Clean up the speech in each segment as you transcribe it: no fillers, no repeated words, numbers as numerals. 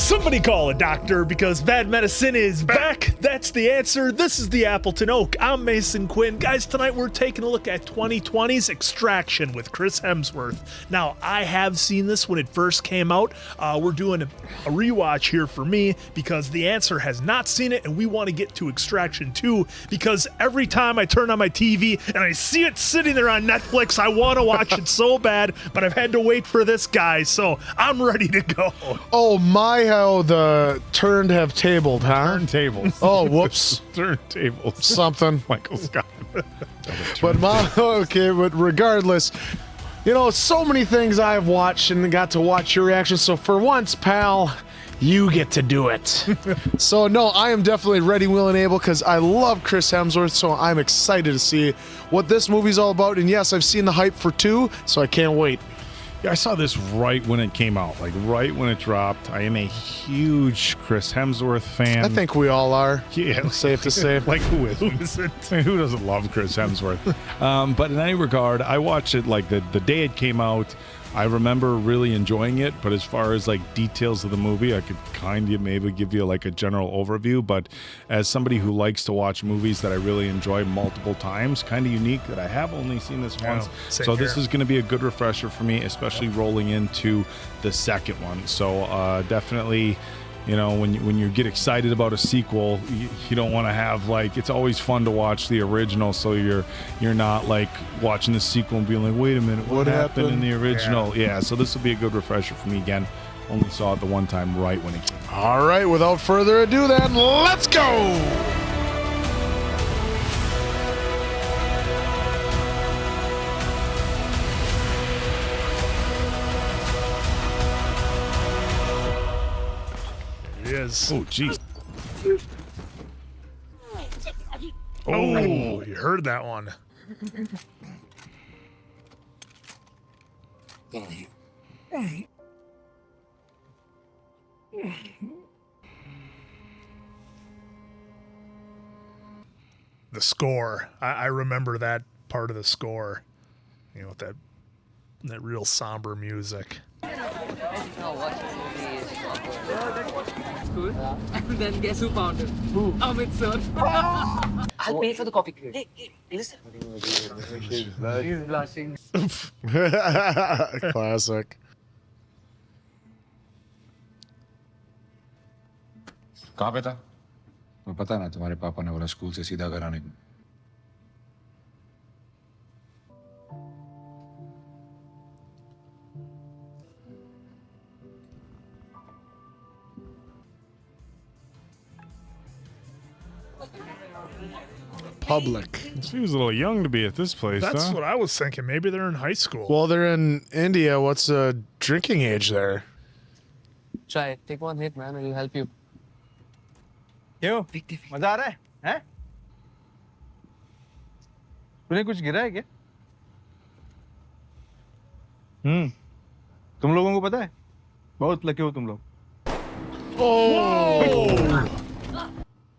Somebody call a doctor because bad medicine is back. That's the answer. This is the Appleton Oak. I'm Mason Quinn. Guys, tonight we're taking a look at 2020's Extraction with Chris Hemsworth. Now, I have seen this when it first came out. We're doing a rewatch here for me because the answer has not seen it, and we want to get to Extraction 2 because every time I turn on my TV and I see it sitting there on Netflix, I want to watch it so bad, but I've had to wait for this guy, so I'm ready to go. Oh my, how the turned have tabled, huh? Turntables. Oh, whoops. Turntables. Something. Michael Scott. But but regardless, you know, so many things I've watched and got to watch your reaction. So for once, pal, you get to do it. So no, I am definitely ready, willing, able because I love Chris Hemsworth. So I'm excited to see what this movie's all about. And yes, I've seen the hype for 2, so I can't wait. Yeah, I saw this right when it came out, like right when it dropped. I am a huge Chris Hemsworth fan. I think we all are. Yeah, Safe to say. like who isn't? Who doesn't love Chris Hemsworth? But in any regard, I watched it like the day it came out. I remember really enjoying it, but as far as like details of the movie, I could kind of maybe give you like a general overview. But as somebody who likes to watch movies that I really enjoy multiple times, kind of unique that I have only seen this once. So this is going to be a good refresher for me, especially rolling into the second one. So definitely, you know, when you get excited about a sequel, you don't want to have like, it's always fun to watch the original, so you're not like watching the sequel and being like, wait a minute, what happened in the original? Yeah, so this will be a good refresher for me again. Only saw it the one time right when it came out. All right, without further ado then, let's go! Is. Oh, geez. Oh, you heard that one. The score. I remember that part of the score. You know, with that real somber music. Good. And then guess who found it? Who? Amit sir. I'll pay for the coffee. Hey, listen. He's blushing. Classic. कहाँ पे था? मैं पता ना तुम्हारे पापा ने बोला स्कूल से सीधा घर आने को. Public. She was a little young to be at this place. That's huh? what I was thinking. Maybe they're in high school. Well, they're in India. What's the drinking age there? Try. Take one hit, man. It'll help you. क्यों? मजा आ रहा है? हैं? तूने कुछ गिरा है क्या? तुम लोगों को पता है? बहुत लकी हो तुम लोग.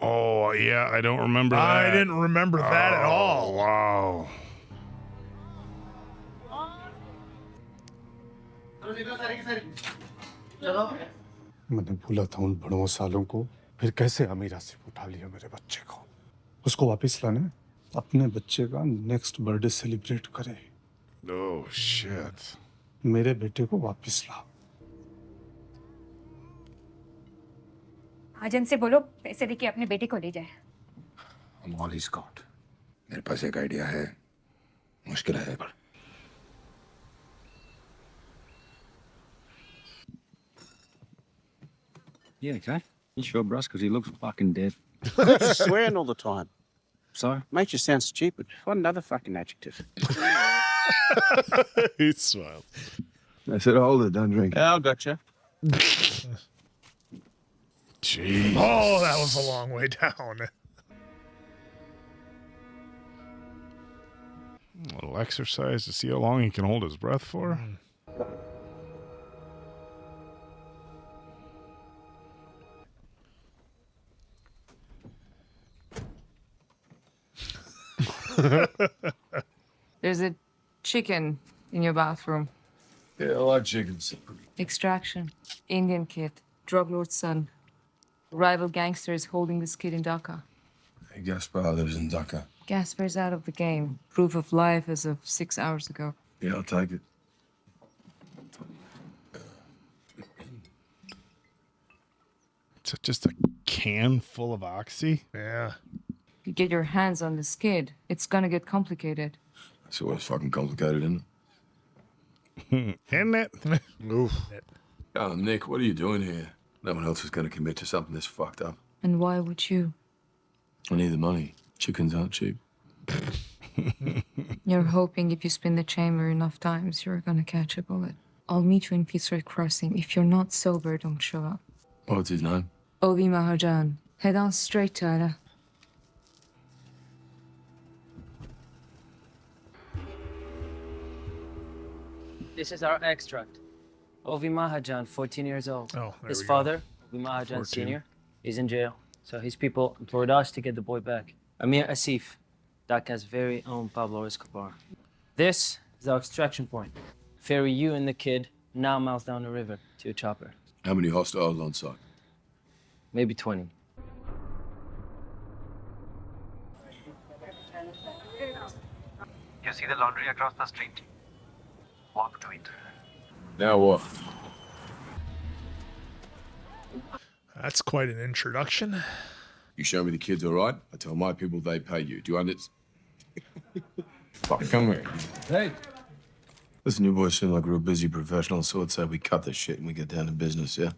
Oh, yeah, I don't remember that. I didn't remember that at all. Wow. मैंने भूला था उन बड़ों सालों को. फिर कैसे अमीरा से उठा लिया मेरे बच्चे को. उसको वापस लाने अपने बच्चे का नेक्स्ट बर्थडे सेलिब्रेट करे. Oh, shit. मेरे बेटे को वापस ला. आजन से बोलो पैसे देके अपने बेटे को ले जाए. I'm all he's got. मेरे पास एक आइडिया है. मुश्किल है पर. Yeah, okay. You sure, Bruce? Because he looks fucking dead. Swearing all the time. So? Makes you sound stupid. What another fucking adjective. He smiled. I said, hold it, don't drink. Yeah, I gotcha. Jeez. Oh, that was a long way down. A little exercise to see how long he can hold his breath for. There's a chicken in your bathroom. Yeah, I like chickens. Extraction. Indian kid. Drug lord's son. Rival gangsters holding this kid in Dhaka. Hey, Gaspar lives in Dhaka. Gasper's out of the game. Proof of life as of 6 hours ago. Yeah, I'll take it. It's just a can full of oxy. Yeah. You get your hands on this kid, it's gonna get complicated. It's always fucking complicated, isn't it? Isn't it? Oof. Nick, what are you doing here? No one else is going to commit to something this fucked up. And why would you? I need the money. Chickens aren't cheap. You're hoping if you spin the chamber enough times, you're gonna catch a bullet. I'll meet you in Fitzroy Crossing. If you're not sober, don't show up. What's his name? Ovi Mahajan. Head on straight to Ada. This is our extract. Ovi Mahajan, 14 years old. Oh, there His we father, Ovi Mahajan 14. Sr., is in jail. So his people implored us to get the boy back. Amir Asif, Dhaka's very own Pablo Escobar. This is our extraction point. Ferry you and the kid 9 miles down the river to a chopper. How many hostiles on site? Maybe 20. You see the laundry across the street? Walk to it. Now what? That's quite an introduction. You show me the kids, all right? I tell my people they pay you. Do you understand? Fuck, come here. Hey. Listen, you boys seem like real busy professionals, so let's say we cut this shit and we get down to business, yeah?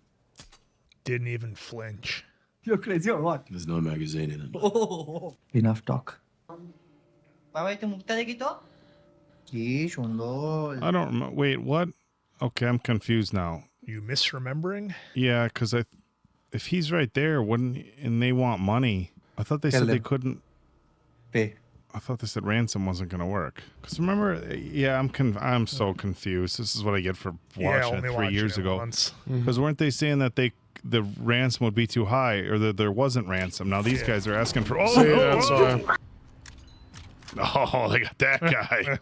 Didn't even flinch. You're crazy or what? There's no magazine in it. Enough talk. I don't remember. Wait, what? Okay, I'm confused now. You misremembering? Yeah, because if he's right there, and they want money, I thought they said they couldn't pay. I thought they said ransom wasn't going to work. Because remember, yeah, I'm so confused. This is what I get for watching it 3 years ago. Because weren't they saying that the ransom would be too high, or that there wasn't ransom? Now these guys are asking for. Oh, they got that guy.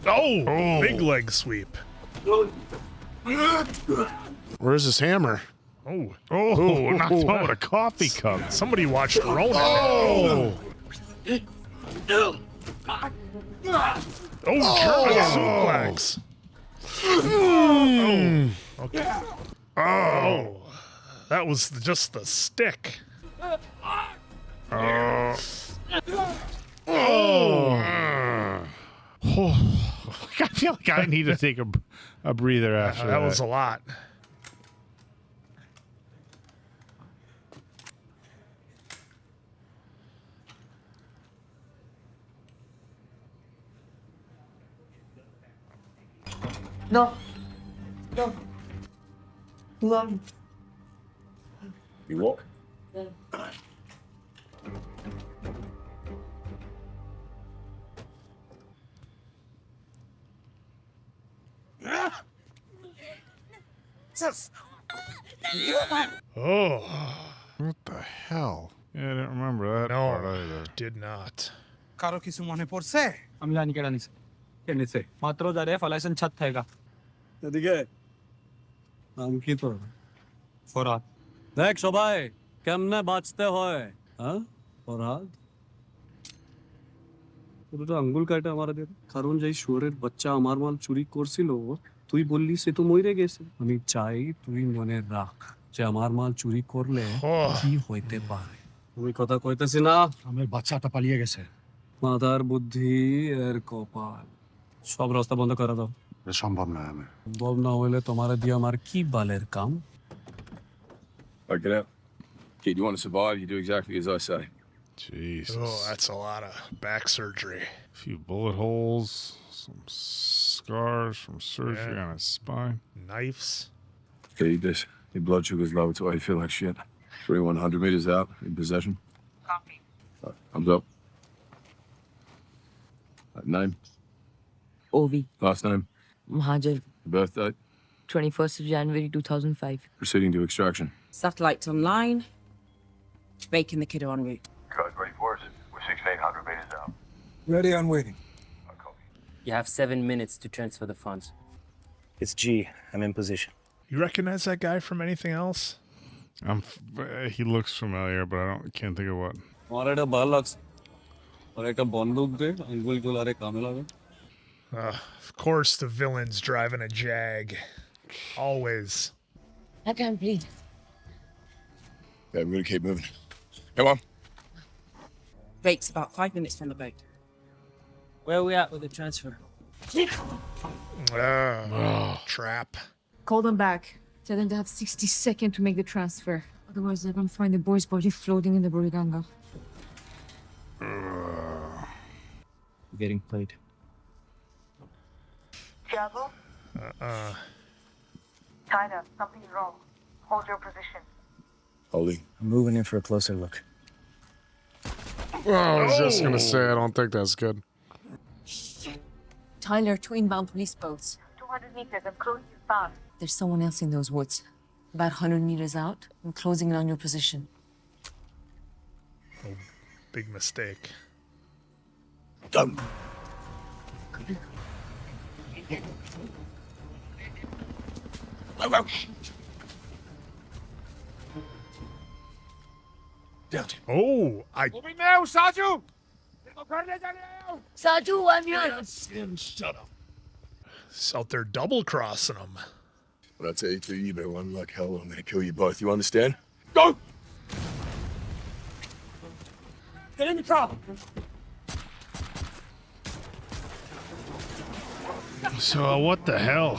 Oh, big leg sweep. Where's his hammer? Oh, knocked him out with a coffee cup. Somebody watched Ronan. Oh, German suplex. Oh, okay. Oh, that was just the stick. Oh. I feel like I need to take a breather after that. That was a lot. No. Love. You walk? Yeah. Oh. What the hell? Yeah, I didn't remember that part either. Did not. কারো কিছু মনে পড়ছে আমি জানি কেডা নিছে কে নিছে মাত্র যারে ফলাইছেন ছাদ থাকা এদিকে নাম কি তোর ফরাদ দেখ সবাই কেমনে বাঁচতে হয় হ্যাঁ ফরাদ দুটো আঙ্গুল কাটে আমার দিয়ে কারণ যেই শুয়োরের বাচ্চা আমার মাল চুরি করছিল তুই বললি সে তো মরে গেছে আমি চাই তুই মনে রাখ যে আমার মাল চুরি করলে কি হইতে পারে আমি কথা কইতেছি না আমার বাচ্চাটা পালিয়ে গেছে মাথার বুদ্ধি এর কপাল সব রাস্তা বন্ধ করে দাও সম্ভব নয় আমি সম্ভব না হইলে তোমার দিয়ে আমার কি বালের কাম All right, get out. Kid, you want to survive, you do exactly as I say. Jesus. Oh, that's a lot of back surgery. A few bullet holes, some scars from surgery on his spine. Knives. Okay, eat this. Your blood sugar's low, it's why you feel like shit. 3,100 meters out, in possession. Copy. Thumbs up. Name? Ovi. Last name? Mahajan. Birth date? 21st of January 2005. Proceeding to extraction. Satellites online. Making the kiddo en route. Guys ready for us? We're Hargrave is out. Ready on waiting. You have 7 minutes to transfer the funds. It's G. I'm in position. You recognize that guy from anything else? He looks familiar, but can't think of what. और एक बाल लग्स और एक बंदूक दे अंगुल गुलारे कामे लगे. Of course, the villain's driving a Jag. Always. I can't breathe. Yeah, we're gonna keep moving. Come on. Break's about 5 minutes from the boat. Where are we at with the transfer? Trap. Call them back. Tell them to have 60 seconds to make the transfer. Otherwise, they're gonna find the boy's body floating in the Buriganga. Getting played. Thiago? Tyler, something's wrong. Hold your position. Holding. I'm moving in for a closer look. Well, I was just gonna say, I don't think that's good. Tyler, two inbound police boats. 200 meters. I'm closing you fast. There's someone else in those woods. About 100 meters out. I'm closing in on your position. Oh, big mistake. Done. Oh, Saju, I'm here. Shut up. It's out there double crossing him. When I tell you to, you better run like hell or I'm gonna kill you both. You understand? Go! Get in the car. So what the hell?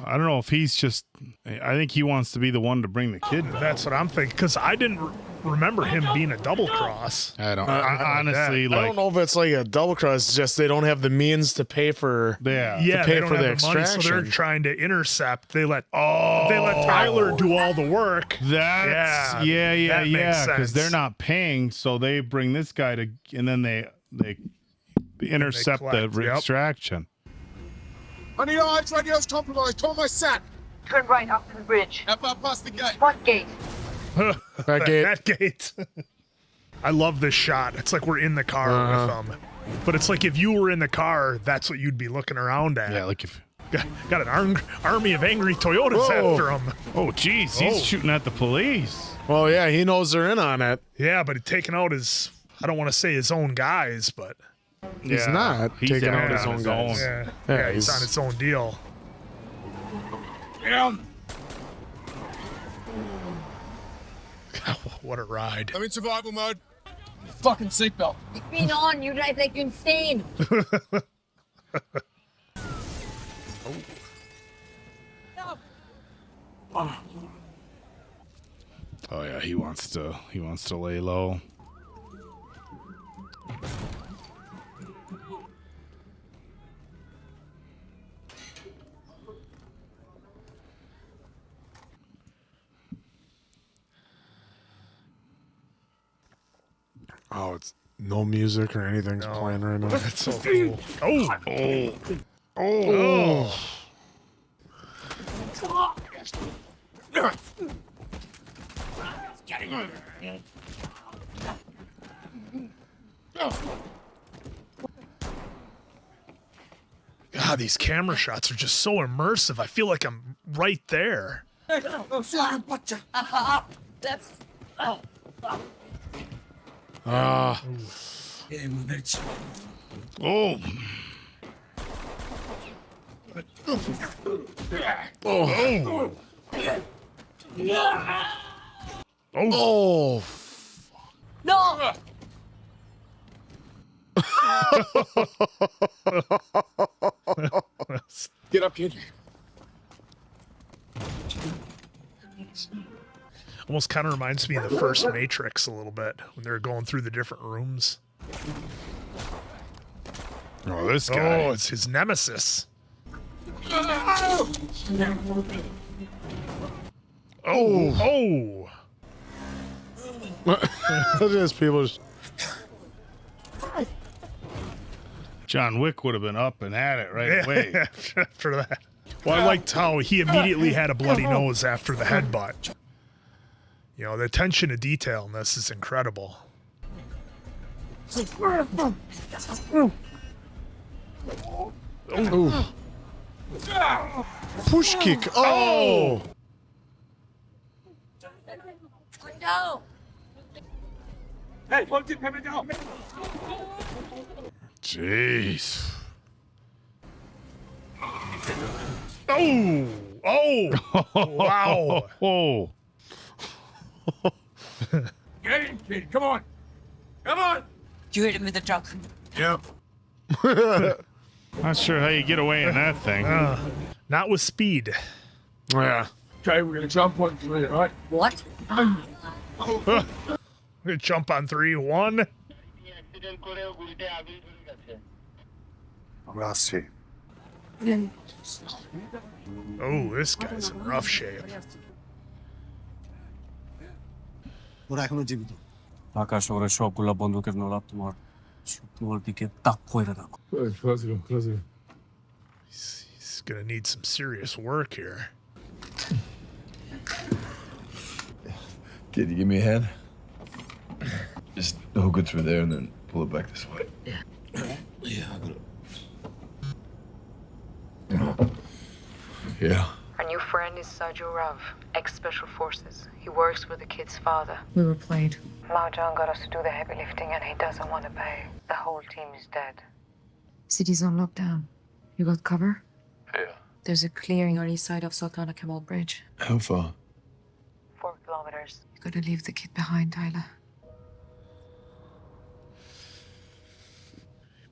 I don't know if he's just. I think he wants to be the one to bring the kid back. That's what I'm thinking, because I didn't remember him being a double cross. I don't. Honestly, I don't know if it's like a double cross. It's just they don't have the means to pay for. Yeah, to they pay don't for have the the money, extraction. so they're trying to intercept. They let Tyler do all the work. That's that yeah, makes because sense. they're not paying, so they bring this guy to, and then they intercept collect, the yep. extraction. I need eyes, radio's compromised. Call my sat. Turn right up to the bridge. How far past the gate? What gate? That gate. I love this shot. It's like we're in the car with them. But it's like if you were in the car, that's what you'd be looking around at. Yeah, like if. Got an army of angry Toyotas after him. Oh, geez, he's shooting at the police. Well, yeah, he knows they're in on it. Yeah, but taking out his, I don't want to say his own guys, but. He's not taking out his own guys. Yeah, he's on its own deal. What a ride. I'm in survival mode. Fucking seatbelt. It's been on. You drive like insane. Oh yeah, he wants to lay low. Oh, it's no music or anything's playing right now. That's so cool. Oh. God, these camera shots are just so immersive. I feel like I'm right there. That's. Ah. Oh. Oh. Oh. No. Get up, kid. Almost kind of reminds me of the first Matrix a little bit when they're going through the different rooms. Oh, this guy. Oh, it's his nemesis. Oh. Look at this, people. John Wick would have been up and at it right away. After that. Well, I liked how he immediately had a bloody nose after the headbutt. You know, the attention to detail in this is incredible. Oh. Push kick. Oh. Jeez. Oh. Oh. Wow. Oh. Get in, kid. Come on. Come on. You hit him with the truck. Yep. Not sure how you get away in that thing. Not with speed. Yeah. Okay, we're gonna jump on three, right? What? We're gonna jump on 3, 1. Rasi. Oh, this guy's in rough shape. ওরা এখনো জীবিত ঢাকা শহরের সবগুলা বন্দুকের নলা তোমার দিকে তাক করে রাখো He's gonna need some serious work here. Kid, you give me a hand? Just hook it through there and then pull it back this way. Yeah, I got it. Yeah. Our new friend is Saju Rav, ex-Special Forces. He works with the kid's father. We were played. Mahjong got us to do the heavy lifting and he doesn't want to pay. The whole team is dead. City's on lockdown. You got cover? Yeah. There's a clearing on east side of Sultana Kemal Bridge. How far? 4 kilometers. You gotta leave the kid behind, Tyler.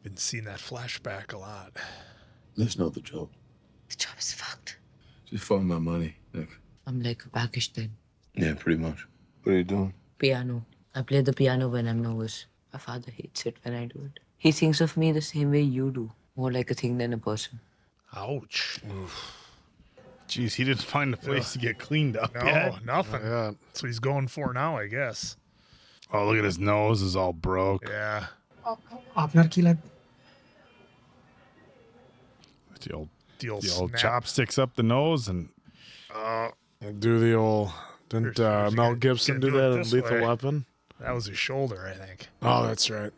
Been seeing that flashback a lot. That's not the job. The job is fucked. Just find my money, Nick. I'm like Pakistan. Yeah, pretty much. What are you doing? Piano. I play the piano when I'm nervous. My father hates it when I do it. He thinks of me the same way you do. More like a thing than a person. Ouch. Jeez, he didn't find a place to get cleaned up No, yet. nothing. Yeah. That's what he's going for now, I guess. Oh, look at his nose is all broke. Yeah. আপনার কি লাগবে The old The old snap. chopsticks up the nose and Do the old. Didn't Mel Gibson do do it that in this Lethal way. Weapon? That was his shoulder, I think. Oh, that's right.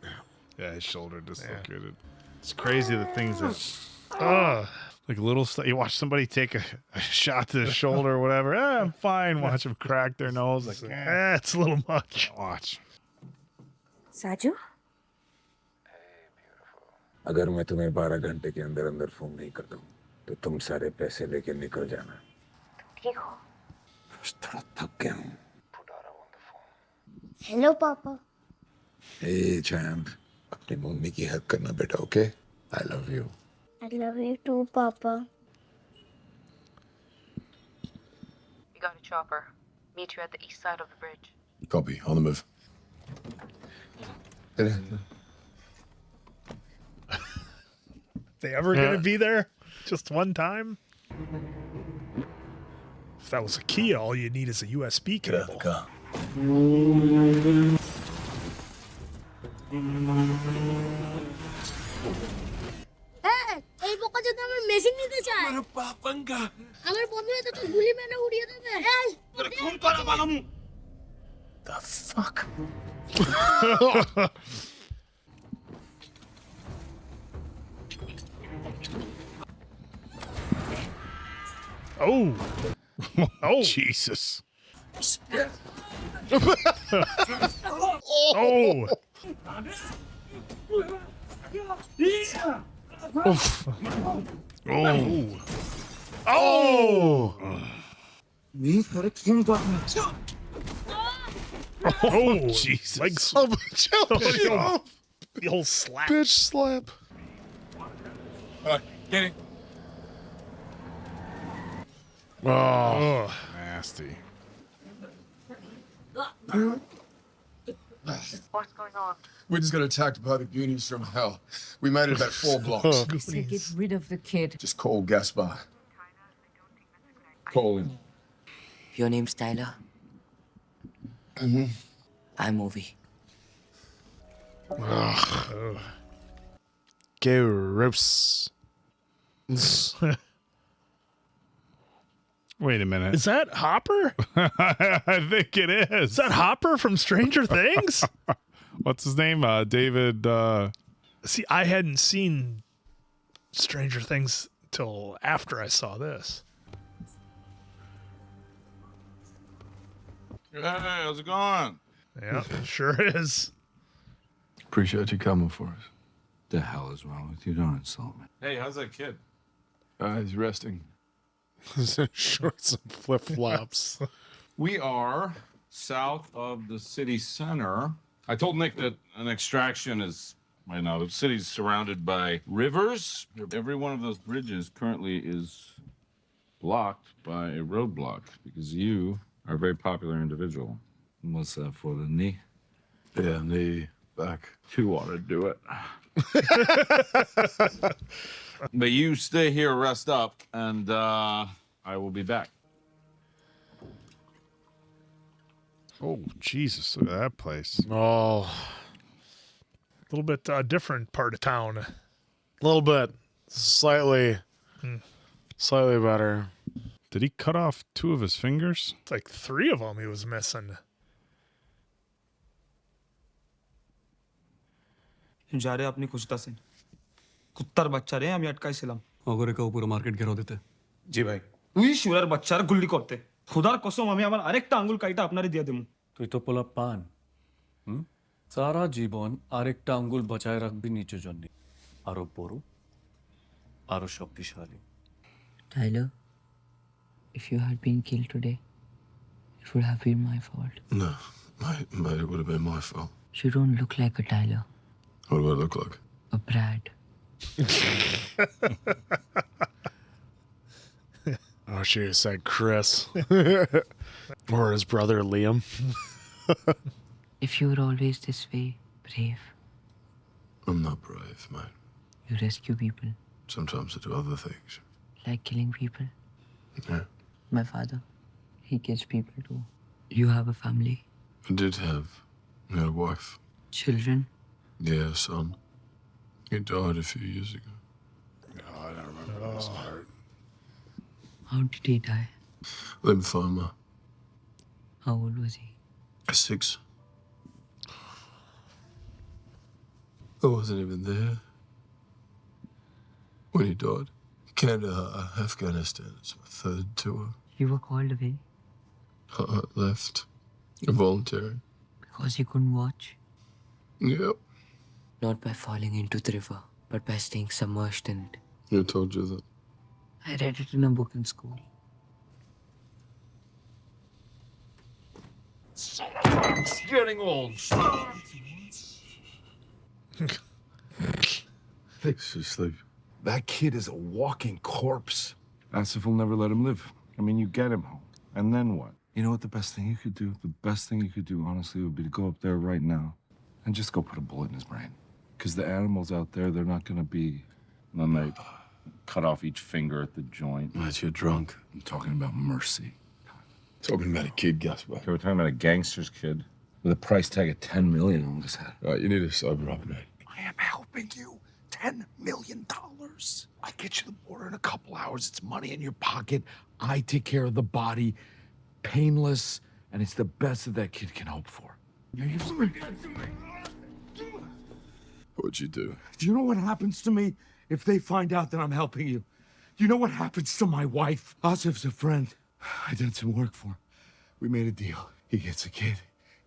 yeah, his shoulder dislocated. It's crazy the things that like little stuff. You watch somebody take a shot to the shoulder or whatever. I'm fine. Watch them crack their nose. Like, It's a little much. watch. Saju? अगर मैं तुम्हें 12 घंटे के अंदर अंदर phone नहीं करता हूँ तो तुम सारे पैसे लेके निकल जाना ठीक हो? बस थोड़ा थक गया हूँ Hello, Papa. हे चैम्प अपनी मम्मी की हक करना बेटा okay I love you I love you too, Papa. We got a chopper. Meet you at the east side of the bridge. Copy. On the move. They ever gonna be there? Just one time? If that was a key, all you need is a USB cable. এই বোকা যদি আমার machine নিতে চায় আমার পাপাঙ্গা আমার বন্ধুরা তো গুলি মেরে উড়িয়ে দেবে এই তোর খুন করা বালাম The fuck? Oh. Oh. Jesus. Oh. Oh. Oh. Oh, Jesus. Legs. The whole slap. Bitch slap. Get it. Oh, nasty. What's going on? We just got attacked by the Goonies from hell. We made it about 4 blocks. I said get rid of the kid. Just call Gaspar. Call him. Your name's Tyler? Mm-hmm. I'm Ovi. Gross. Wait a minute. Is that Hopper? I think it is. Is that Hopper from Stranger Things? What's his name? David. See, I hadn't seen Stranger Things till after I saw this. Hey, how's it going? Yeah, sure is. Appreciate you coming for us. The hell is wrong with you? Don't insult me. Hey, how's that kid? He's resting. Shorts and flip flops. We are south of the city center. I told Nick that an extraction is, right now, the city's surrounded by rivers. Every one of those bridges currently is blocked by a roadblock because you are a very popular individual. What's that for, the knee? Yeah, knee, back. You ought to do it. But you stay here, rest up, and I will be back. Oh, Jesus, look at that place. Oh. A little bit different part of town. A little bit. Slightly better. Did he cut off 2 of his fingers? It's like 3 of them he was missing. जा रहे अपनी कुछता से कुत्तार बच्चा रे আমি আটকাইছিলাম অগরে কেউ পুরো market ঘেরাও দিতে জি ভাই তুই শুয়ার বাচ্চার গুল্লি করতে খোদার কসম আমি আমার আরেকটা আঙ্গুল কাইটা আপনারে দিয়ে দেবো তুই তো পোলা পান সারা জীবন আরেকটা আঙ্গুল বাঁচায় রাখবি নিজের জন্য আরো বড় আরো শক্তিশালী Tyler, if you had been killed today, it would have been my fault. No, mate, it would have been my fault. You don't look like a Tyler. What do I look like? A Brad. Oh, she said Chris. Or his brother Liam. If you were always this way, brave, I'm not brave, mate. you rescue people, Sometimes I do other things. like killing people. Yeah. My father, he kills people too. You have a family, I did have a wife. children. Yeah, son. He died a few years ago. Oh, I don't remember this part. How did he die? Lymphoma. How old was he? 6. I wasn't even there when he died. Kandahar, Afghanistan. It's my 3rd tour. You were called away I left. Voluntary. because you couldn't watch. Yep. Not by falling into the river, but by staying submerged in it. Who told you that? I read it in a book in school. It's getting old. She's asleep. That kid is a walking corpse. Asif will never let him live. I mean, you get him home. And then what? You know what the best thing you could do? The best thing you could do, honestly, would be to go up there right now and just go put a bullet in his brain. Because the animals out there, they're not going to be... And then they cut off each finger at the joint. Mate, you're drunk. I'm talking about mercy. Talking about a kid, Gus. Okay, we're talking about a gangster's kid with a price tag of $10 million on his head. All right, you need to sober up, mate. I am helping you. $10 million. I get you the border in a couple hours. It's money in your pocket. I take care of the body. Painless. And it's the best that kid can hope for. What'd you do? Do you know what happens to me if they find out that I'm helping you? Do you know what happens to my wife? Asif's a friend. I did some work for him. We made a deal. He gets a kid.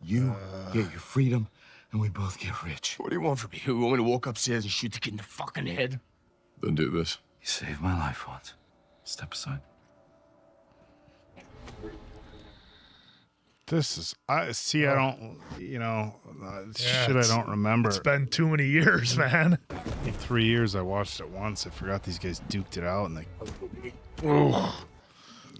You get your freedom, and we both get rich. What do you want from me? You want me to walk upstairs and shoot the kid in the fucking head? Then do this. You saved my life once. Step aside. This is, I don't, shit I don't remember. It's been too many years, man. In 3 years, I watched it once. I forgot these guys duked it out, and they.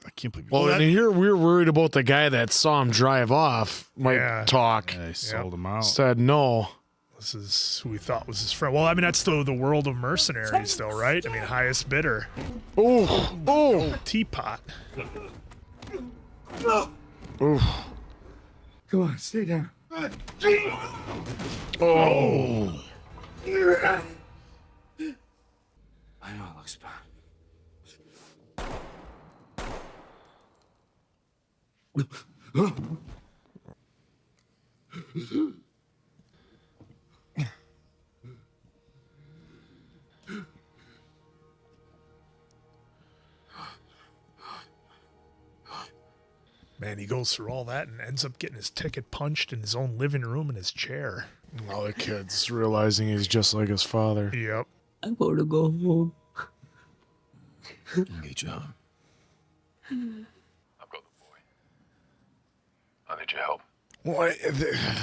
I can't believe. Well, and here we were worried about the guy that saw him drive off. Might talk. Yeah, they sold him out. Said no. This is who we thought was his friend. Well, I mean, that's the world of mercenaries, though, right? I mean, highest bidder. Oh, teapot. Oof. Come on, stay down. Oh. I know it looks bad. Man, he goes through all that and ends up getting his ticket punched in his own living room in his chair. All the kids realizing he's just like his father. Yep. I want to go home. Get you home. I've got the boy. I need your help. Well,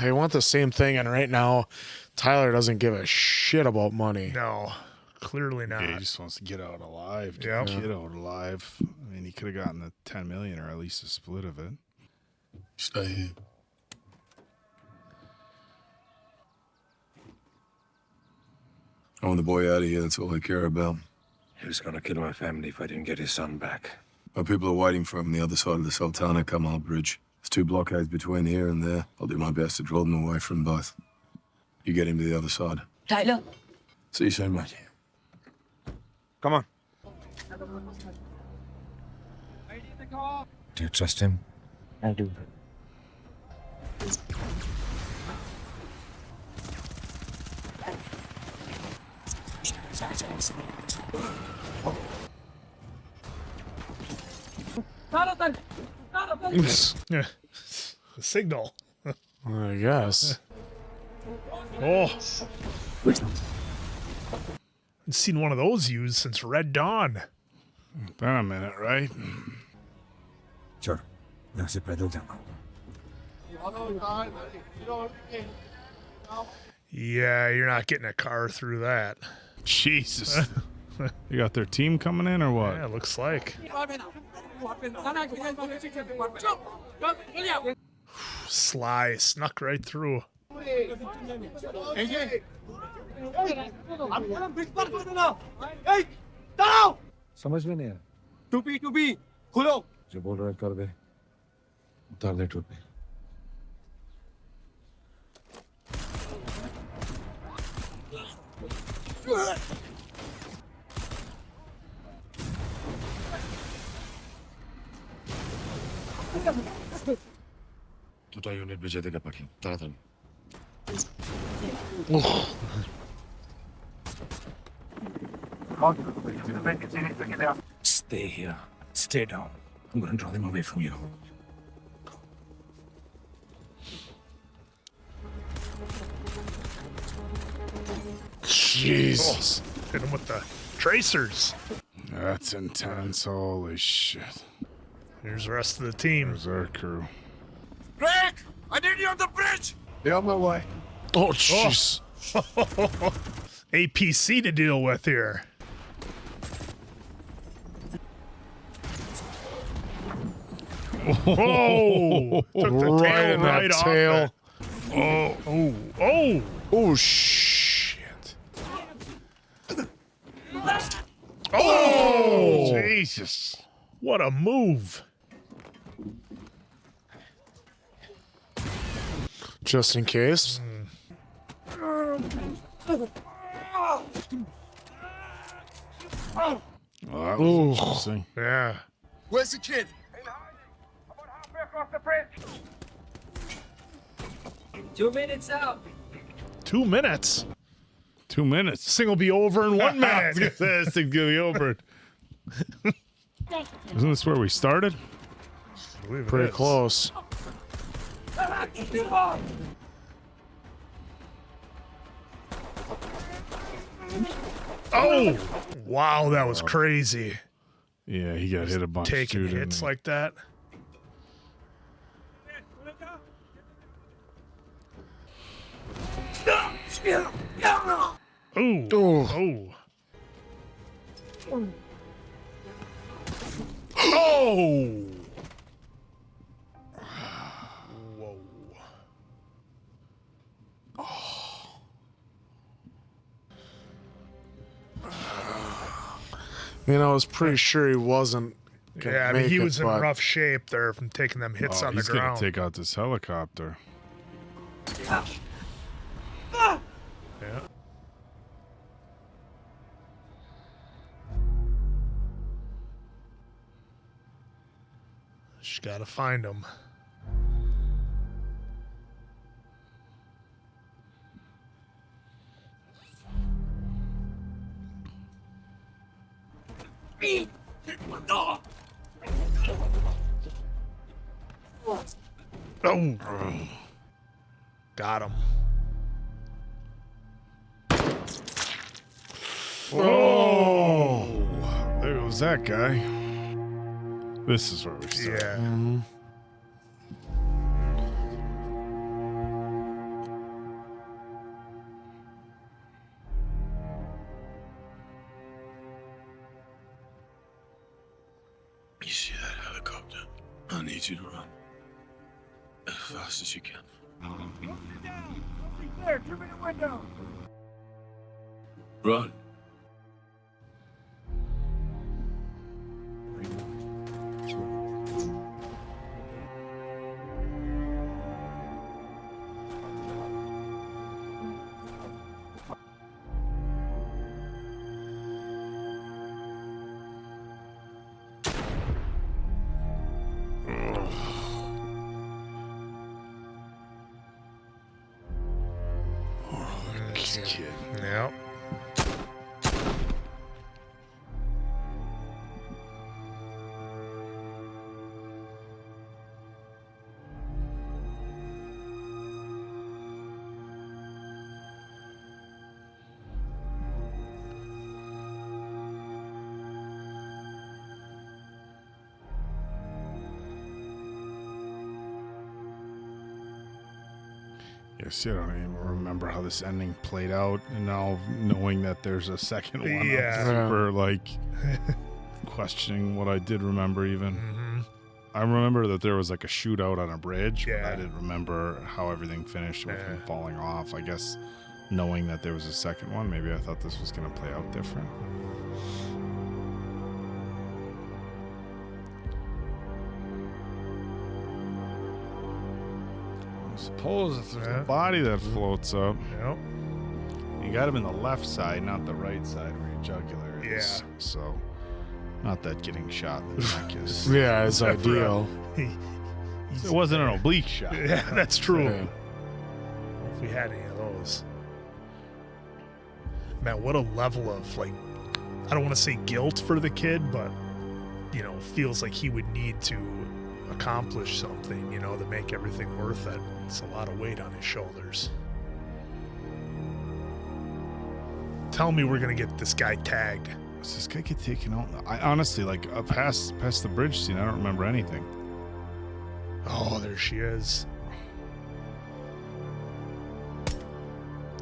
they want the same thing, and right now, Tyler doesn't give a shit about money. No, clearly not. Yeah, he just wants to get out alive. Yep. Get out alive. I mean, he could have gotten the 10 million or at least a split of it. Stay here. I want the boy out of here. That's all I care about. He was gonna kill my family if I didn't get his son back. My people are waiting for him on the other side of the Sultana Kamal Bridge. There's 2 blockades between here and there. I'll do my best to draw them away from both. You get him to the other side. Tyler. See you soon, mate. Come on. Do you trust him? I do. Yeah. Signal. I guess. Oh. I've seen one of those used since Red Dawn. Been a minute, right? Sure. यहाँ से पैदल जाऊंगा. Yeah, you're not getting a car through that. Jesus. You got their team coming in or what? Yeah, it looks like. Sly snuck right through. समझ में नहीं आया. टूपी खोलो. जो बोल रहा है कर दे. उतार दे टोपी. দুটা ইউনিট বেজে থেকে পাঠিয়ে তাড়াতাড়ি. Stay here. Stay down. I'm going to draw them away from you. Jesus. Hit him with the tracers. That's intense. Holy shit. Here's the rest of the team. There's our crew. Rick! I need you on the bridge! Be on my way. Oh, jeez. APC to deal with here. Whoa! Took the Right tail in that right off tail. it. Oh, shit. Oh! Jesus. What a move. Just in case. Oh, that was interesting. Yeah. Where's the kid? Across the bridge. 2 minutes out. 2 minutes. 2 minutes. This thing will be over in 1 minute. This thing's gonna be over. Isn't this where we started? Pretty close. Oh! Wow, that was crazy. Yeah, he got hit a bunch. Taking too, didn't hits he? like that. Ooh. Oh. Oh! Whoa. I was pretty sure he wasn't gonna Yeah, I mean, make he it, was in but rough shape there from taking them hits on the He's gonna ground. take out this helicopter. Yeah. Just gotta find him. Oh. Got him. Oh, there goes that guy. This is where we start. Yeah. You see that helicopter? I need you to run as fast as you can. There, through the window. Run. Kid. Yep. Yeah, see, I don't even remember how this ending played out, and now knowing that there's a second one, Yeah. I'm super like questioning what I did remember even. Mm-hmm. I remember that there was like a shootout on a bridge, but Yeah. I didn't remember how everything finished with him falling off. I guess knowing that there was a second one, maybe I thought this was going to play out different. I suppose it's a body that floats up. Yep. You got him in the left side, not the right side where your jugular is. Yeah. So, not that getting shot in the neck is. Yeah, it's ideal. It wasn't an oblique shot. Yeah, that's true. Yeah. If we had any of those. Man, what a level of, like, I don't want to say guilt for the kid, but, you know, feels like he would need to accomplish something, you know, to make everything worth it. It's a lot of weight on his shoulders. Tell me we're going to get this guy tagged. Does this guy get taken out? I honestly, like, past the bridge scene, I don't remember anything. Oh, there she is.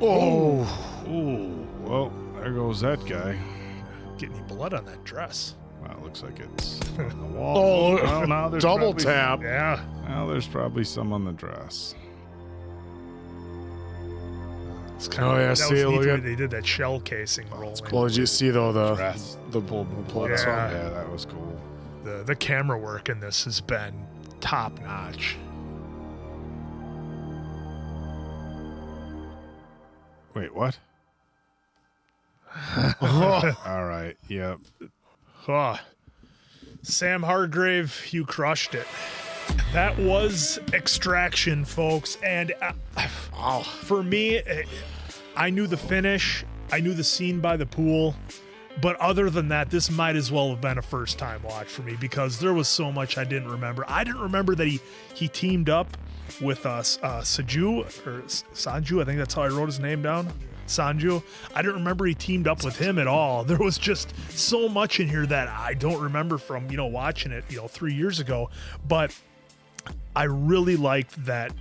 Oh. Ooh. Well, there goes that guy. Get any blood on that dress? Well, it looks like it's on the wall. Oh, well, now there's double probably- tap. Yeah. Well, there's probably some on the dress. It's kind of, Oh, yeah, that see, was neat look the way at- they did that shell casing rolling. Well, did you see though Dress. the blood? Yeah. Yeah, that was cool. The camera work in this has been top notch. Wait, what? All right. Yep. Oh. Sam Hargrave, you crushed it. That was Extraction, folks. And for me, I knew the finish. I knew the scene by the pool. But other than that, this might as well have been a first-time watch for me because there was so much I didn't remember. I didn't remember that he teamed up with Sanju, I think that's how I wrote his name down. Sanju. I didn't remember he teamed up with him at all. There was just so much in here that I don't remember from, you know, watching it, you know, 3 years ago. But I really liked that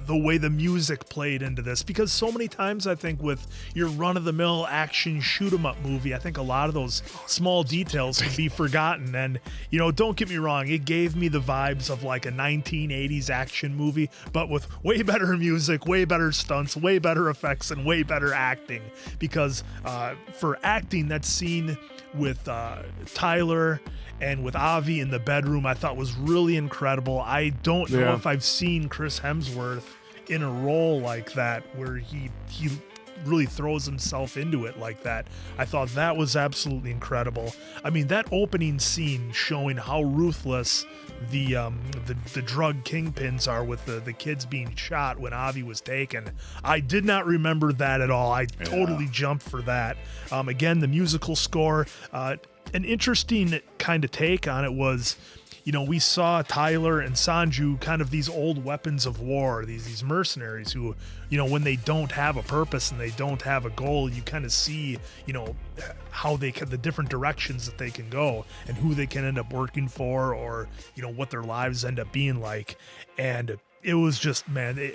the way the music played into this, because so many times I think with your run-of-the-mill action shoot-'em-up movie, I think a lot of those small details can be forgotten. And, you know, don't get me wrong, it gave me the vibes of like a 1980s action movie, but with way better music, way better stunts, way better effects, and way better acting. Because for acting, that scene with Tyler and with Avi in the bedroom, I thought was really incredible. I don't know if I've seen Chris Hemsworth in a role like that where he really throws himself into it like that. I thought that was absolutely incredible. I mean, that opening scene showing how ruthless the drug kingpins are with the kids being shot when Avi was taken. I did not remember that at all. I totally jumped for that. Again, the musical score, an interesting kind of take on it was, we saw Tyler and Sanju, kind of these old weapons of war, these mercenaries who, when they don't have a purpose and they don't have a goal, you kind of see, how they can, the different directions that they can go and who they can end up working for, or, what their lives end up being like. And it was just, man,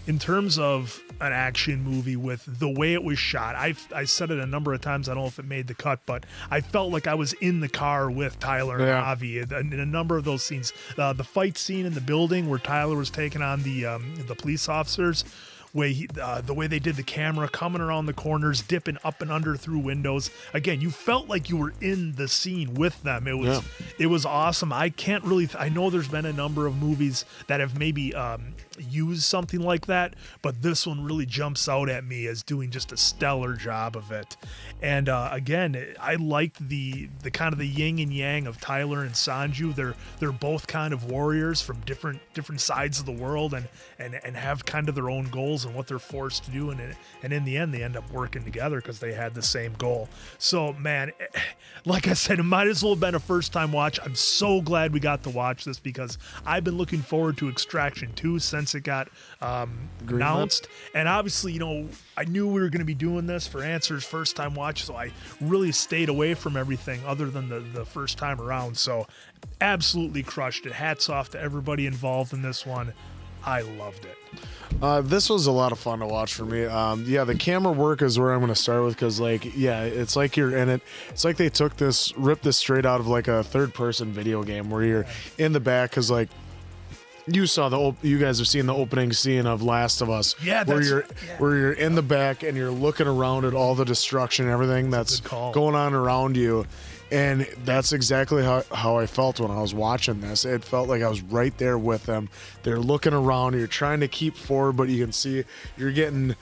in terms of an action movie with the way it was shot, I said it a number of times, I don't know if it made the cut, but I felt like I was in the car with Tyler and Avi in a number of those scenes. The fight scene in the building where Tyler was taking on the police officers, the way they did the camera coming around the corners, dipping up and under through windows. Again, you felt like you were in the scene with them. It was awesome. I can't really, I know there's been a number of movies that have maybe used something like that, but this one really jumps out at me as doing just a stellar job of it. And again, I liked the kind of the yin and yang of Tyler and Sanju. They're both kind of warriors from different sides of the world, and have kind of their own goals and what they're forced to do, and in the end they end up working together because they had the same goal. So man, like I said, it might as well have been a first time watch. I'm so glad we got to watch this because I've been looking forward to Extraction 2 since it got announced. And obviously, I knew we were going to be doing this for Answer's first time watch, so I really stayed away from everything other than the first time around. So absolutely crushed it. Hats off to everybody involved in this one. I loved it. This was a lot of fun to watch for me. The camera work is where I'm going to start with, because it's like you're in it. It's like they ripped this straight out of like a third-person video game where you're in the back, because like you guys have seen the opening scene of Last of Us, where you're in the back and you're looking around at all the destruction and everything that's going on around you. And that's exactly how I felt when I was watching this. It felt like I was right there with them. They're looking around. You're trying to keep forward, but you can see you're getting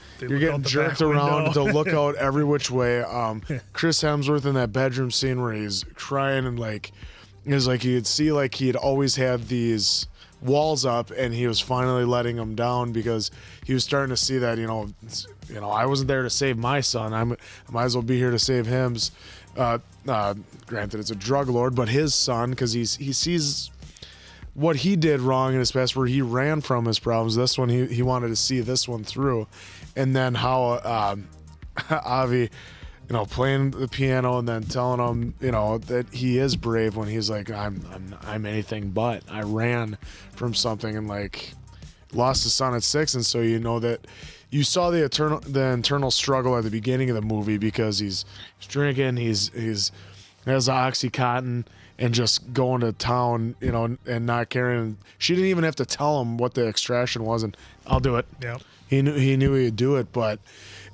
jerked around to look out every which way. Chris Hemsworth in that bedroom scene where he's crying, and it was like you could see like he had always had these walls up, and he was finally letting them down because he was starting to see that I wasn't there to save my son. I might as well be here to save him's. Granted, it's a drug lord, but his son, because he sees what he did wrong in his past, where he ran from his problems. This one, he wanted to see this one through, and then how Avi, playing the piano and then telling him, that he is brave when he's like, I'm anything but. I ran from something and lost his son at 6, and so that. You saw the internal struggle at the beginning of the movie because he's drinking, he's has the Oxycontin and just going to town, and not caring. She didn't even have to tell him what the extraction was, and I'll do it. Yeah, he knew he'd do it, but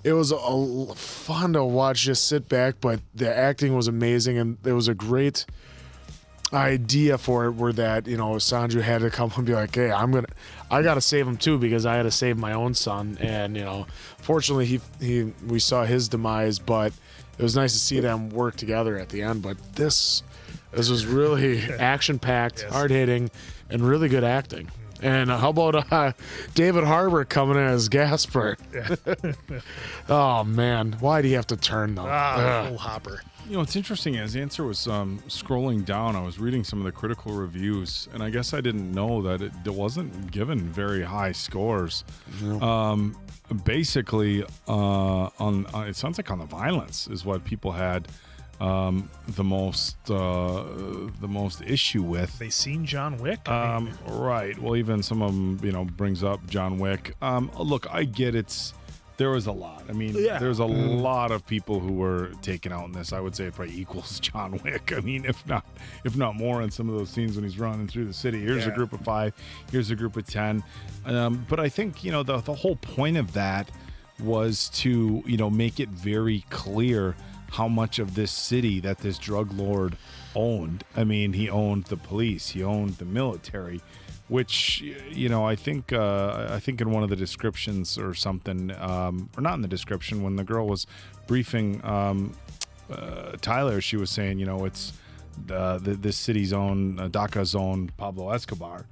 it was fun to watch. Just sit back, but the acting was amazing, and there was a great idea for it where that Sanju had to come and be like, hey, I gotta save him too, because I had to save my own son. And fortunately we saw his demise, but it was nice to see them work together at the end. But this was really action packed, hard hitting, and really good acting. And how about David Harbour coming in as Gasper? Oh man, why do you have to turn though? Full hopper. It's interesting. As Answer was scrolling down, I was reading some of the critical reviews, and I guess I didn't know that it wasn't given very high scores. No. Basically, it sounds like on the violence is what people had the most issue with. They seen John Wick? Right. Well, even some of them, brings up John Wick. Look, I get there was a lot. I mean, there's a lot of people who were taken out in this. I would say it probably equals John Wick. I mean, if not more, in some of those scenes when he's running through the city. Here's a group of 5. Here's a group of 10. But I think the whole point of that was to make it very clear how much of this city that this drug lord owned. I mean, he owned the police. He owned the military. Which I think in one of the descriptions or something, or not in the description, when the girl was briefing Tyler, she was saying, it's this city's own, Dhaka's own Pablo Escobar,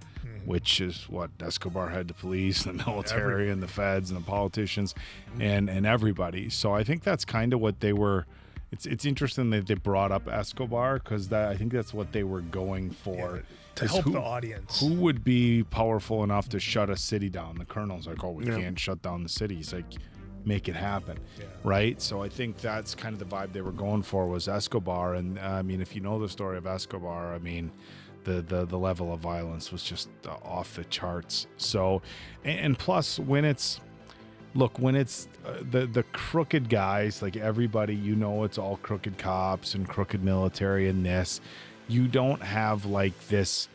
which is what Escobar had: the police, the military, and the feds, and the politicians, and everybody. So I think that's kind of what they were it's interesting that they brought up Escobar, because I think that's what they were going for. To help the audience. Who would be powerful enough to shut a city down? The colonel's like, oh, we can't shut down the city. He's like, make it happen, right? So I think that's kind of the vibe they were going for, was Escobar. And I mean, if you know the story of Escobar, I mean, the level of violence was just off the charts. So, and plus when it's the crooked guys, like everybody, you know, it's all crooked cops and crooked military and this, you don't have like this,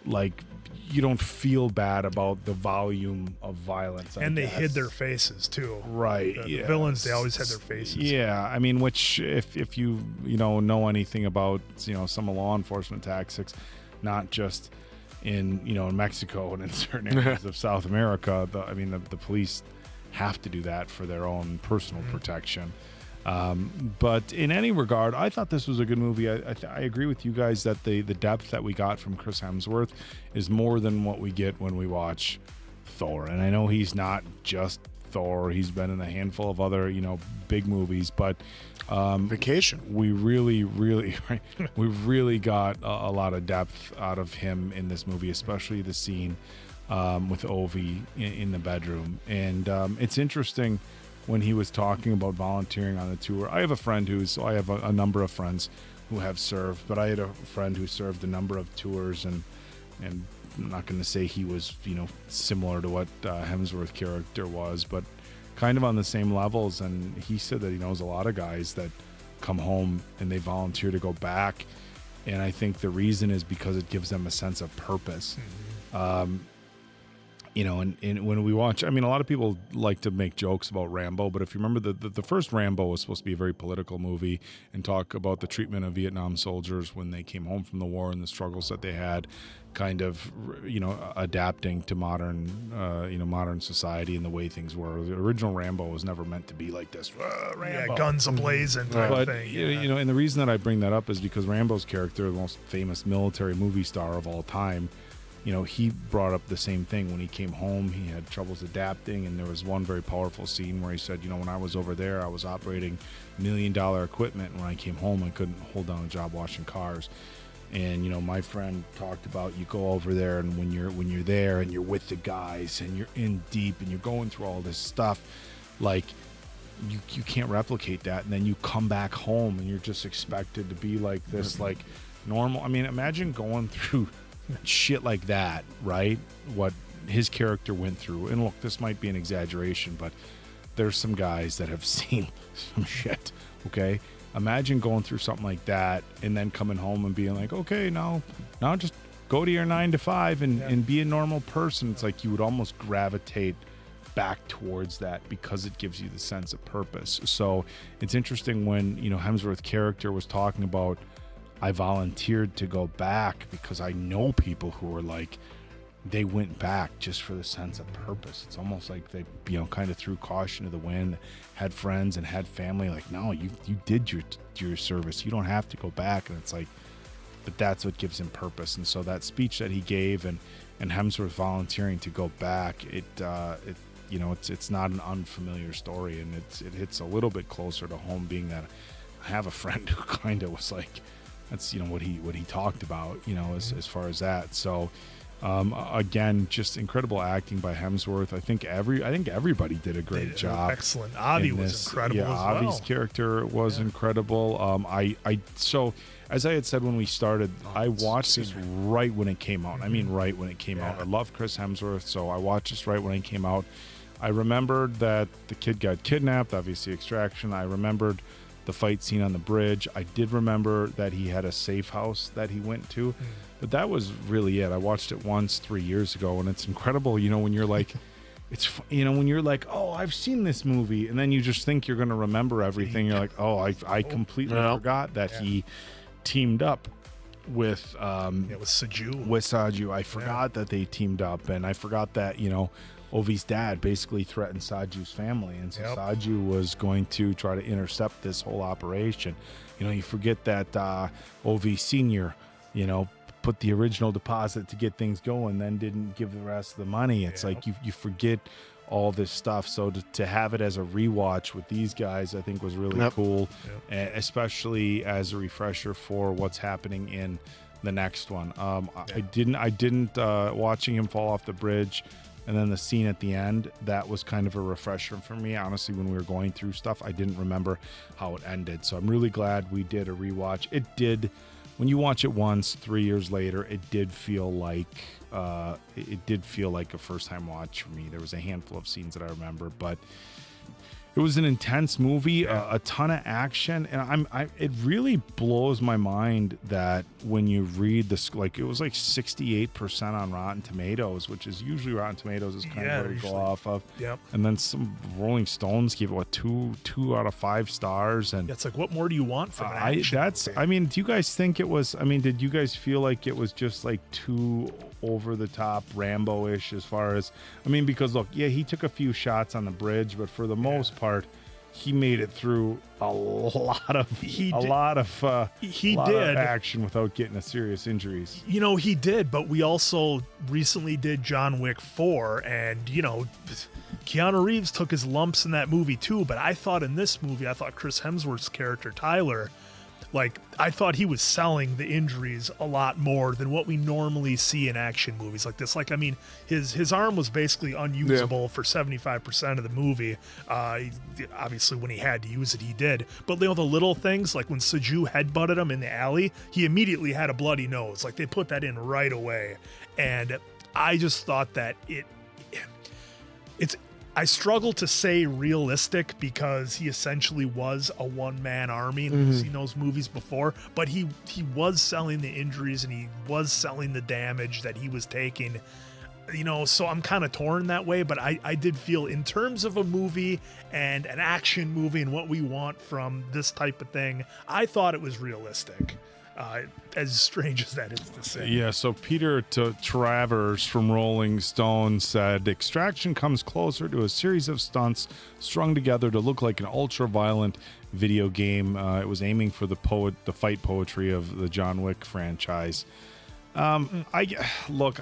like, you don't feel bad about the volume of violence. And they hid their faces too. Right. The villains, they always had their faces. Yeah. I mean, which if you know anything about, some law enforcement tactics, not just in, in Mexico and in certain areas of South America, the police have to do that for their own personal protection. But in any regard, I thought this was a good movie. I agree with you guys that the depth that we got from Chris Hemsworth is more than what we get when we watch Thor. And I know he's not just Thor. He's been in a handful of other, big movies, but Vacation. We really, we really got a lot of depth out of him in this movie, especially the scene with Ovi in the bedroom. And it's interesting when he was talking about volunteering on the tour. I have a number of friends who have served, but I had a friend who served a number of tours, and I'm not going to say he was, similar to what Hemsworth character was, but kind of on the same levels. And he said that he knows a lot of guys that come home and they volunteer to go back. And I think the reason is because it gives them a sense of purpose. And when we watch, a lot of people like to make jokes about Rambo, but if you remember, the first Rambo was supposed to be a very political movie and talk about the treatment of Vietnam soldiers when they came home from the war and the struggles that they had, kind of, adapting to modern society and the way things were. The original Rambo was never meant to be like this. Rambo. Yeah, guns ablazing type But, thing. and the reason that I bring that up is because Rambo's character, the most famous military movie star of all time, he brought up the same thing. When he came home, he had troubles adapting, and there was one very powerful scene where he said, when I was over there, I was operating $1 million equipment. When I came home, I couldn't hold down a job washing cars. And my friend talked about, you go over there, and when you're there and you're with the guys and you're in deep and you're going through all this stuff, like you can't replicate that. And then you come back home and you're just expected to be like this, like normal. Imagine going through shit like that, right? What his character went through. And look, this might be an exaggeration, but there's some guys that have seen some shit, okay? Imagine going through something like that and then coming home and being like, okay, now just go to your 9 to 5 and be a normal person. It's like you would almost gravitate back towards that because it gives you the sense of purpose. So it's interesting when, Hemsworth's character was talking about, I volunteered to go back because I know people who are like, they went back just for the sense of purpose. It's almost like they, kind of threw caution to the wind, had friends and had family. Like, no, you did your service. You don't have to go back. And it's like, but that's what gives him purpose. And so that speech that he gave and Hemsworth volunteering to go back, it's not an unfamiliar story, and it hits a little bit closer to home, being that I have a friend who kind of was like, that's what he talked about, as far as that. So again, just incredible acting by Hemsworth. I think everybody did a great job. Excellent. Avi was incredible as well. Avi's character was incredible. So as I had said when we started, I watched this right when it came out. Right when it came out. I love Chris Hemsworth, so I watched this right when it came out. I remembered that the kid got kidnapped, obviously Extraction. I remembered the fight scene on the bridge. I did remember that he had a safe house that he went to, but that was really it. I watched it once 3 years ago, and it's incredible, when you're like, when you're like, oh, I've seen this movie, and then you just think you're going to remember everything. You're like, oh, I completely forgot that he teamed up with Saju. I forgot that they teamed up, and I forgot that, Ovi's dad basically threatened Saju's family, and so Saju was going to try to intercept this whole operation. You forget that Ovi Sr., put the original deposit to get things going, then didn't give the rest of the money. It's like you forget all this stuff. So to have it as a rewatch with these guys, I think was really cool, especially as a refresher for what's happening in the next one. I didn't watching him fall off the bridge and then the scene at the end, that was kind of a refresher for me. Honestly, when we were going through stuff, I didn't remember how it ended. So I'm really glad we did a rewatch. It did, when you watch it once, 3 years later, it did feel like a first time watch for me. There was a handful of scenes that I remember, but it was an intense movie, a ton of action, and it really blows my mind that when you read this, like, it was like 68% on Rotten Tomatoes, which is usually Rotten Tomatoes is kind of where to go off of. Yep. And then some Rolling Stones gave it two out of 5 stars, and it's like, what more do you want from an action movie? I mean, do you guys think it was? I mean, did you guys feel like it was just like too over the top Rambo-ish as far as? I mean, because look, he took a few shots on the bridge, but for the most part, he made it through a lot of action without getting serious injuries. You know, he did, but we also recently did John Wick 4, and, you know, Keanu Reeves took his lumps in that movie too, but I thought in this movie, I thought Chris Hemsworth's character, Tyler, like, I thought he was selling the injuries a lot more than what we normally see in action movies like this. Like, I mean, his arm was basically unusable for 75% of the movie. Obviously, when he had to use it, he did. But, you know, the little things, like when Seju headbutted him in the alley, he immediately had a bloody nose. Like, they put that in right away. And I just thought that I struggle to say realistic because he essentially was a one-man army, and we've seen those movies before, but he was selling the injuries and he was selling the damage that he was taking, you know, so I'm kind of torn that way, but I did feel in terms of a movie and an action movie and what we want from this type of thing, I thought it was realistic. As strange as that is to say. Yeah, so Peter Travers from Rolling Stone said, Extraction comes closer to a series of stunts strung together to look like an ultra-violent video game. It was aiming for the fight poetry of the John Wick franchise. Look,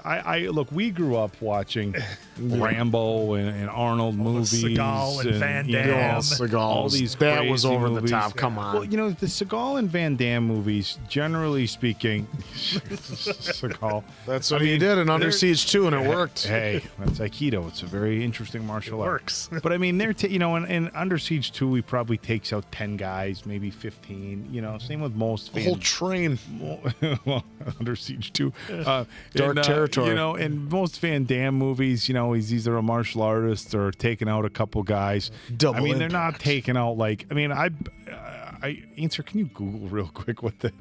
we grew up watching Rambo and Arnold movies, Seagal and Van Damme, all these that was over movies. the top. Come on. Well, you know, the Seagal and Van Damme movies, generally speaking, Seagal. That's what he did in Under Siege 2, and it worked. Hey, that's Aikido. It's a very interesting martial art. Works. But I mean, you know, in Under Siege 2, he probably takes out 10 guys, maybe 15. You know, same with most. The whole train. Well, Under Siege 2. Dark Territory. You know, in most Van Damme movies, you know, he's either a martial artist or taking out a couple guys. Double I mean, impact. they're not taking out like. I mean, answer. Can you Google real quick what the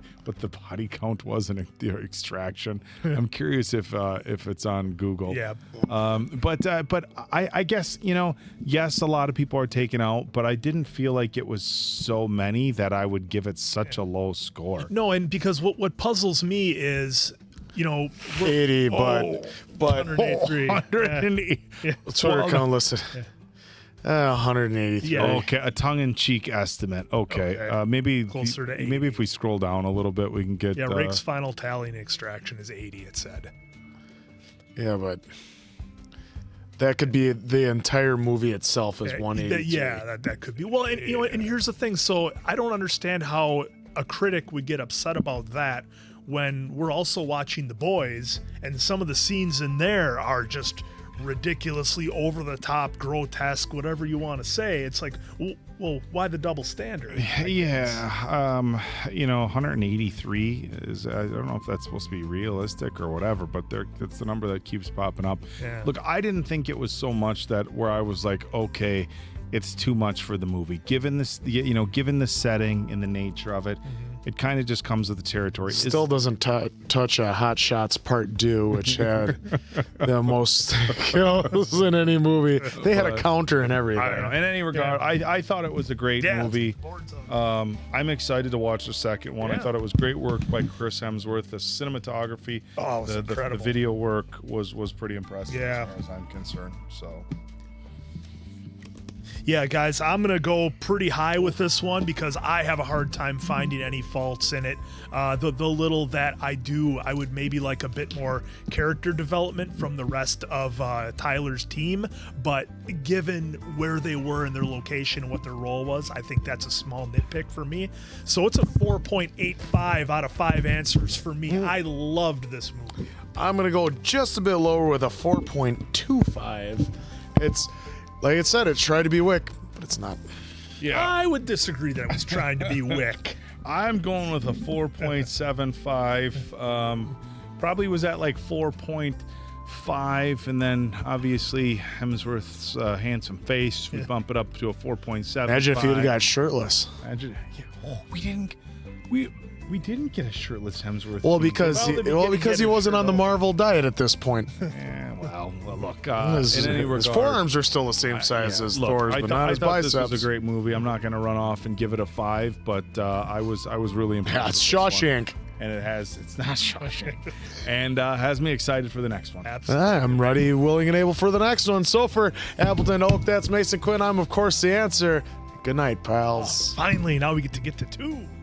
body count was in the Extraction? I'm curious if it's on Google. Yeah. But I guess, you know, yes, a lot of people are taken out, but I didn't feel like it was so many that I would give it such a low score. No, and because what puzzles me is, you know, 80, but 183. 180. Let's order count listed. 183. Yeah. Okay, a tongue-in-cheek estimate. Okay. Maybe Closer to 80. Maybe if we scroll down a little bit, we can get. Yeah, Rake's final tally in Extraction is 80. It said. Yeah, but that could be the entire movie itself is 183. Yeah, that could be. Well, and you know, and here's the thing. So I don't understand how a critic would get upset about that when we're also watching The Boys, and some of the scenes in there are just ridiculously over the top, grotesque, whatever you want to say. It's like, well, why the double standard? Yeah, you know, 183 is, I don't know if that's supposed to be realistic or whatever, but that's the number that keeps popping up. Yeah. Look, I didn't think it was so much that where I was like, okay, it's too much for the movie. Given this, you know, given the setting and the nature of it, it kind of just comes with the territory. Still doesn't touch Hot Shots Part 2, which had the most kills in any movie. They had a counter and everything. I don't know. In any regard, I thought it was a great movie. I'm excited to watch the second one. I thought it was great work by Chris Hemsworth. The cinematography, was the incredible. video work was pretty impressive Yeah. as far as I'm concerned. So. Yeah, guys, I'm going to go pretty high with this one because I have a hard time finding any faults in it. The little that I do, I would maybe like a bit more character development from the rest of Tyler's team. But given where they were in their location and what their role was, I think that's a small nitpick for me. So it's a 4.85 out of 5 answers for me. I loved this movie. I'm going to go just a bit lower with a 4.25. It's, like it said, it's tried to be Wick, but it's not. Yeah, I would disagree that it was trying to be Wick. I'm going with a 4.75. Probably was at like 4.5, and then obviously Hemsworth's handsome face would bump it up to a 4.7. Imagine if he would have got shirtless. Imagine, we didn't get a shirtless Hemsworth. Well, because he wasn't on the Marvel diet at this point. Yeah, well, look. His, in any regard, his forearms are still the same size as Thor's, but not his biceps. I thought this was a great movie. I'm not going to run off and give it a 5, but I was really impressed. Yeah, it's Shawshank. And it's not Shawshank. And has me excited for the next one. Absolutely. I'm ready, willing, and able for the next one. So for Appleton Oak, that's Mason Quinn. I'm, of course, the answer. Good night, pals. Finally, now we get to 2.